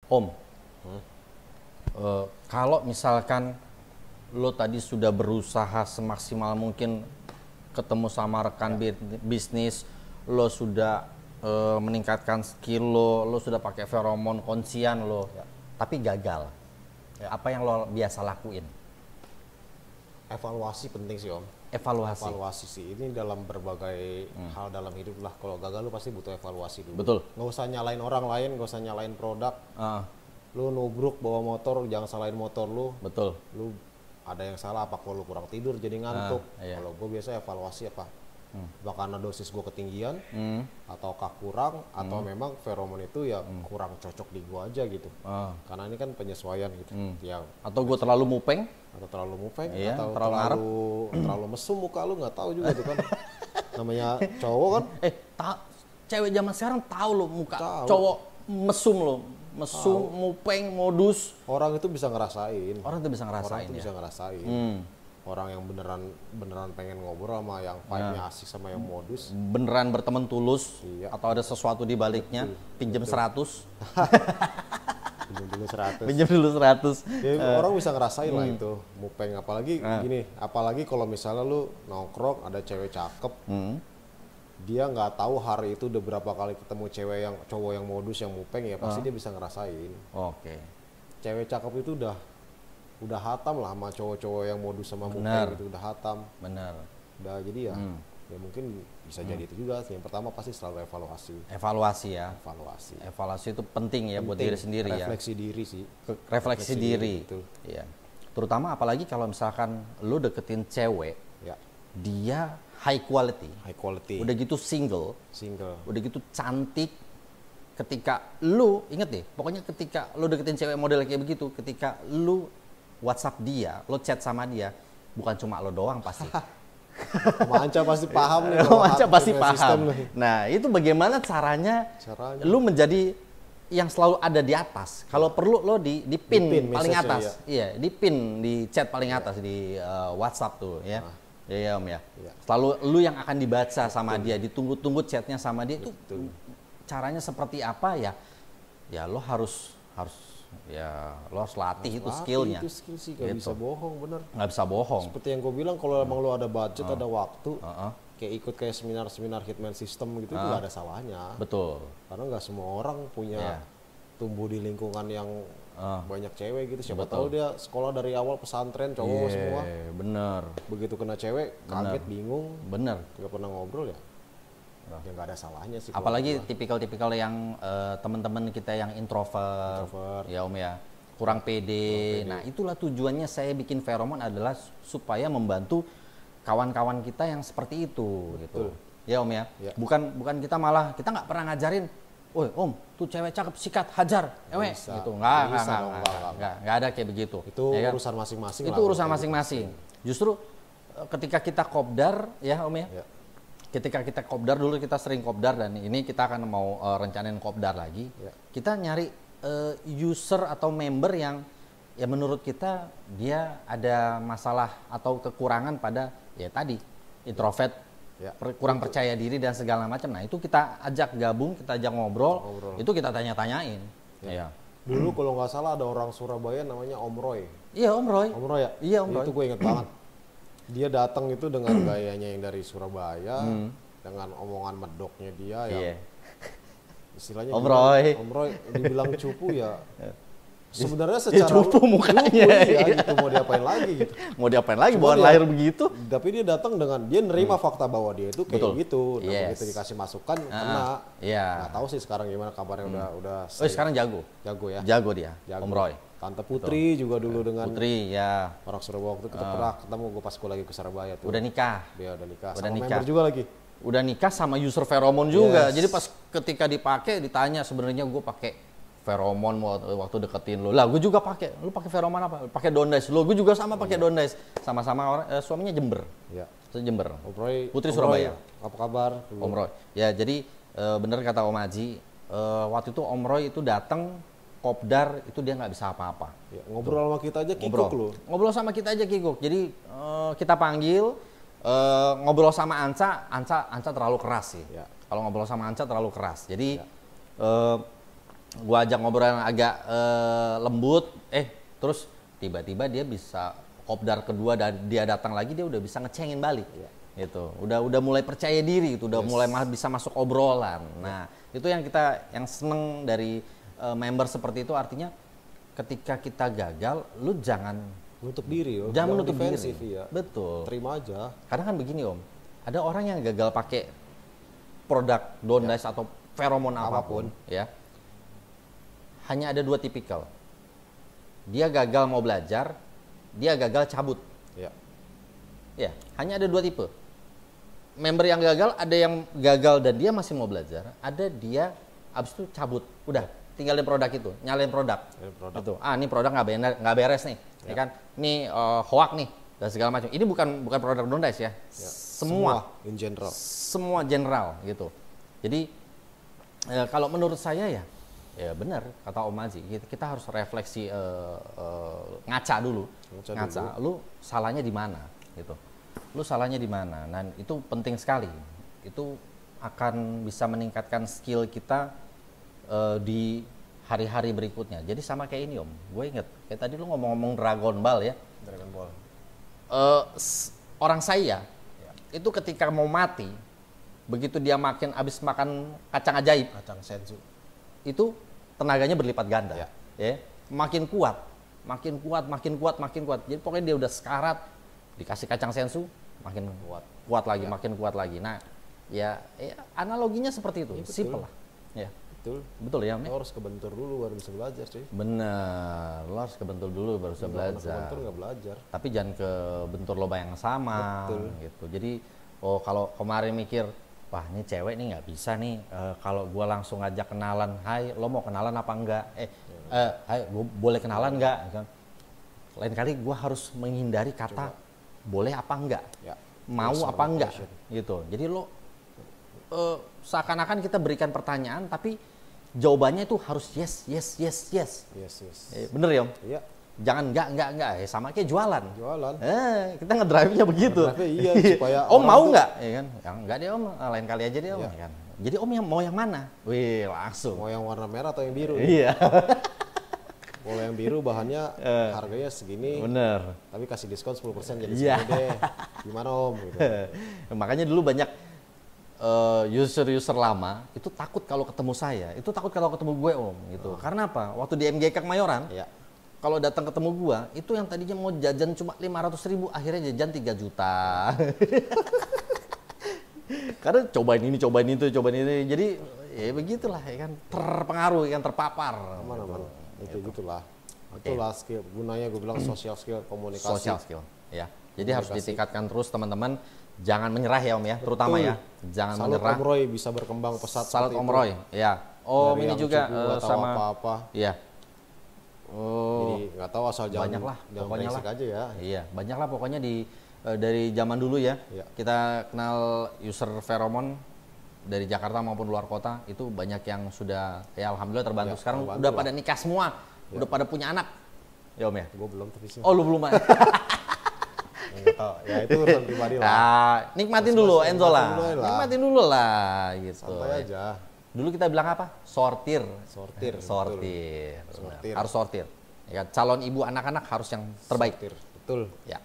Om, kalau misalkan lo tadi sudah berusaha semaksimal mungkin ketemu sama rekan bisnis, lo sudah meningkatkan skill lo sudah pakai feromon kuncian lo, tapi gagal. Apa yang lo biasa lakuin? Evaluasi penting sih Om. Evaluasi sih, ini dalam berbagai hal dalam hidup lah. Kalau gagal lu pasti butuh evaluasi dulu. Betul. Nggak usah nyalain orang lain, nggak usah nyalain produk. Lu nubruk bawa motor, jangan salahin motor lu. Betul. Lu ada yang salah apa kalau lu kurang tidur jadi ngantuk. Iya. Kalau gue biasa evaluasi apa? Karena dosis gue ketinggian, ataukah kurang, atau memang feromon itu ya kurang cocok di gue aja gitu. Karena ini kan penyesuaian gitu. Atau gue terlalu mupeng? Atau terlalu mupeng, iya, atau terlalu mesum muka lu, nggak tahu juga tuh kan. Namanya cowok kan. Cewek zaman sekarang tahu lo muka Tahu. cowok mesum lo, mesum, mupeng, modus. Orang itu bisa ngerasain. Orang tuh bisa ngerasain. Orang itu bisa ngerasain. Orang yang beneran pengen ngobrol sama yang vibe-nya asik sama yang modus. Beneran berteman tulus, Iya. atau ada sesuatu di baliknya, pinjam 100. Pinjam dulu 100. Pinjam dulu 100. Ya, orang bisa ngerasain lah itu mupeng, apalagi gini, apalagi kalau misalnya lu nongkrong ada cewek cakep, dia nggak tahu hari itu udah berapa kali ketemu cowok yang modus yang mupeng, ya pasti dia bisa ngerasain. Oke. Cewek cakep itu udah hatam lah sama cowok-cowok yang modus sama mupeng gitu, udah hatam. Bener. Udah, jadi ya mungkin bisa jadi itu juga. Yang pertama pasti selalu evaluasi. Evaluasi ya. Evaluasi itu penting ya buat diri sendiri refleksi diri sih. Refleksi diri. Betul. Iya. Terutama apalagi kalau misalkan lu deketin cewek, Ya. dia high quality. Udah gitu single. Udah gitu cantik. Ketika lu inget deh, pokoknya ketika lu deketin cewek model kayak begitu, ketika lu WhatsApp dia, lo chat sama dia, bukan cuma lo doang pasti. Manca pasti paham nih. Manca pasti paham. Nah, itu bagaimana caranya lu menjadi yang selalu ada di atas. Kalau perlu lo di pin paling atas. Iya, di pin di chat paling atas di WhatsApp tuh ya. Ya Om ya. Selalu lu yang akan dibaca sama dia, ditunggu-tunggu chatnya sama dia. Itu caranya seperti apa ya? Ya lo harus latih itu skillnya. Itu skill sih, gak bisa bohong, bener. Nggak bisa bohong. Seperti yang gue bilang, kalau emang lo ada budget, ada waktu, kayak ikut kayak seminar Hitman System gitu, itu gak ada salahnya. Betul. Karena nggak semua orang punya tumbuh di lingkungan yang banyak cewek gitu. Siapa tahu dia sekolah dari awal pesantren, cowok semua. Bener. Begitu kena cewek, kaget, bingung. Bener. Gak pernah ngobrol ya. Ya nggak ada salahnya sih. Apalagi tipikal-tipikal yang teman-teman kita yang introvert, ya Om ya, kurang pede. Nah itulah tujuannya saya bikin feromon adalah supaya membantu kawan-kawan kita yang seperti itu. Gitu. Ya Om ya. Bukan kita nggak pernah ngajarin, woi Om tuh cewek cakep sikat hajar, gitu. Nggak ada kayak begitu. Itu ya kan? urusan masing-masing. Itu urusan masing-masing. Justru ketika kita kopdar, ya Om ya. Ketika kita kopdar dulu, kita sering kopdar, dan ini kita akan mau rencanain kopdar lagi. Kita nyari user atau member yang ya menurut kita dia ada masalah atau kekurangan pada ya tadi introvert, kurang percaya diri dan segala macam. Nah itu kita ajak gabung, kita ajak ngobrol. Itu kita tanya-tanyain. Ya. Dulu kalau nggak salah ada orang Surabaya namanya Om Roy. Iya Om Roy. Om Roy ya. Iya Om Roy. Itu gue inget banget. Dia datang itu dengan gayanya yang dari Surabaya, dengan omongan medoknya dia yang istilahnya Om Roy dibilang cupu ya. Sebenarnya secara cupu mukanya gitu, mau diapain lagi gitu. Mau diapain lagi, bawaan lahir begitu. Tapi dia datang dengan dia nerima fakta bahwa dia itu kayak gitu. Nah, begitu dikasih masukan kena. Nggak tahu sih sekarang gimana kabarnya, udah sekarang jago ya. Jago dia. Om Roy. Tante Putri juga dulu dengan Putri ya. Orang Surabaya waktu kita pernah ketemu, gue pas gue lagi ke Surabaya tuh. Udah nikah. Dia udah nikah. Udah sama nikah. member juga lagi. Udah nikah sama user feromon juga. Jadi pas ketika dipakai ditanya sebenarnya gue pakai feromon waktu deketin lo. Lah gue juga pakai. Lu pakai feromon apa? Pakai Daun Dash. Lo gue juga sama pakai Daun Dash. Sama-sama orang suaminya Jember. Iya. Jember. Om Roy, Putri Surabaya. Apa kabar? Om Roy. Ya jadi bener kata Om Haji. Waktu itu Om Roy itu datang kopdar, itu dia nggak bisa apa-apa. Ya, ngobrol sama kita aja kikuk loh. Ngobrol sama kita aja kikuk. Jadi kita panggil, ngobrol sama Anca terlalu keras sih. Kalau ngobrol sama Anca terlalu keras. Jadi gua ajak ngobrol yang agak lembut, terus tiba-tiba dia bisa kopdar kedua dan dia datang lagi, dia udah bisa ngecengin balik. Gitu. Udah mulai percaya diri gitu, udah mulai bisa masuk obrolan. Nah, itu yang seneng dari member seperti itu, artinya ketika kita gagal, lu jangan menutup diri, jangan menutup diri. Ya. Betul. Terima aja. Karena kan begini Om, ada orang yang gagal pakai produk Down Dice atau feromon apapun, ya. Hanya ada 2 tipikal. Dia gagal mau belajar, dia gagal cabut. Ya, hanya ada 2 tipe. Member yang gagal, ada yang gagal dan dia masih mau belajar, ada dia abis itu cabut, udah tinggalin produk itu, nyalain produk. Itu. Ini produk nggak beres nih, ya kan? Ini hoak nih dan segala macam. Ini bukan produk Down Dice ya. Semua in general. Semua general gitu. Jadi kalau menurut saya ya benar kata Om Aji, kita harus refleksi, ngaca dulu. Lu salahnya di mana gitu. Lu salahnya di mana? Dan itu penting sekali. Itu akan bisa meningkatkan skill kita di hari-hari berikutnya. Jadi sama kayak ini Om, gue inget kayak tadi lu ngomong-ngomong Dragon Ball ya. Dragon Ball. Orang saya itu ketika mau mati, begitu dia abis makan kacang ajaib, kacang senzu, itu tenaganya berlipat ganda. Ya. Makin kuat. Jadi pokoknya dia udah sekarat, dikasih kacang senzu, makin kuat lagi, makin kuat lagi. Nah, ya analoginya seperti itu, simple lah. Ya. Betul ya, lo harus kebentur dulu baru bisa belajar sih. Bener, lo harus kebentur dulu baru bisa belajar. Kebentur nggak belajar. Tapi jangan kebentur lubang yang sama. Betul. Gitu. Jadi, kalau kemarin mikir, wah ini cewek nih nggak bisa nih, kalau gue langsung ngajak kenalan, hai lo mau kenalan apa enggak? Hai gue boleh kenalan nggak? Lain kali gue harus menghindari kata boleh apa enggak, mau apa enggak, gitu. Jadi lo seakan-akan kita berikan pertanyaan, tapi jawabannya itu harus yes. Bener ya Om? Iya. Jangan enggak. Sama kayak jualan. Kita ngedrive-nya begitu. Iya, supaya Om mau nggak? Ya kan? Enggak deh Om, lain kali aja deh Om. Ya kan? Jadi Om mau yang mana? Wih, langsung. Mau yang warna merah atau yang biru? Iya. Kalau yang biru bahannya harganya segini. Bener. Tapi kasih diskon 10% jadi segini deh. Gimana Om? Gitu. Makanya dulu banyak user lama itu takut kalau ketemu saya. Itu takut kalau ketemu gue Om. Gitu. Karena apa? Waktu di MGK Kemayoran, kalau datang ketemu gue, itu yang tadinya mau jajan cuma 500.000, akhirnya jajan 3 juta. Karena cobain ini. Jadi ya begitulah ya kan, terpengaruh, yang terpapar. Mana-mana. Itu gitulah. Itulah skill, gunanya gue bilang social skill, komunikasi. Social skill, ya. Jadi harus ditingkatkan terus teman-teman. Jangan menyerah ya Om ya, terutama ya. Jangan Salut menyerah. Om Roy bisa berkembang pesat. Salut Om Roy, ya. Om ini juga sama apa-apa. Iya. Jadi nggak tahu asal banyak lah, pokoknya lah aja ya. Iya, banyak lah pokoknya dari zaman dulu ya. Kita kenal user feromon dari Jakarta maupun luar kota, itu banyak yang sudah ya alhamdulillah terbantu. Sekarang udah pada nikah semua, udah pada punya anak. Ya Om ya? Gue belum tapi sih. Oh lu belum? Ya itu urusan pribadi lah. Nah, nikmatin dulu Enzo lah. Nikmatin dulu lah gitu. Santai aja. Dulu kita bilang apa? Sortir. Harus sortir. Ya, calon ibu anak-anak harus yang terbaik. Betul. Ya.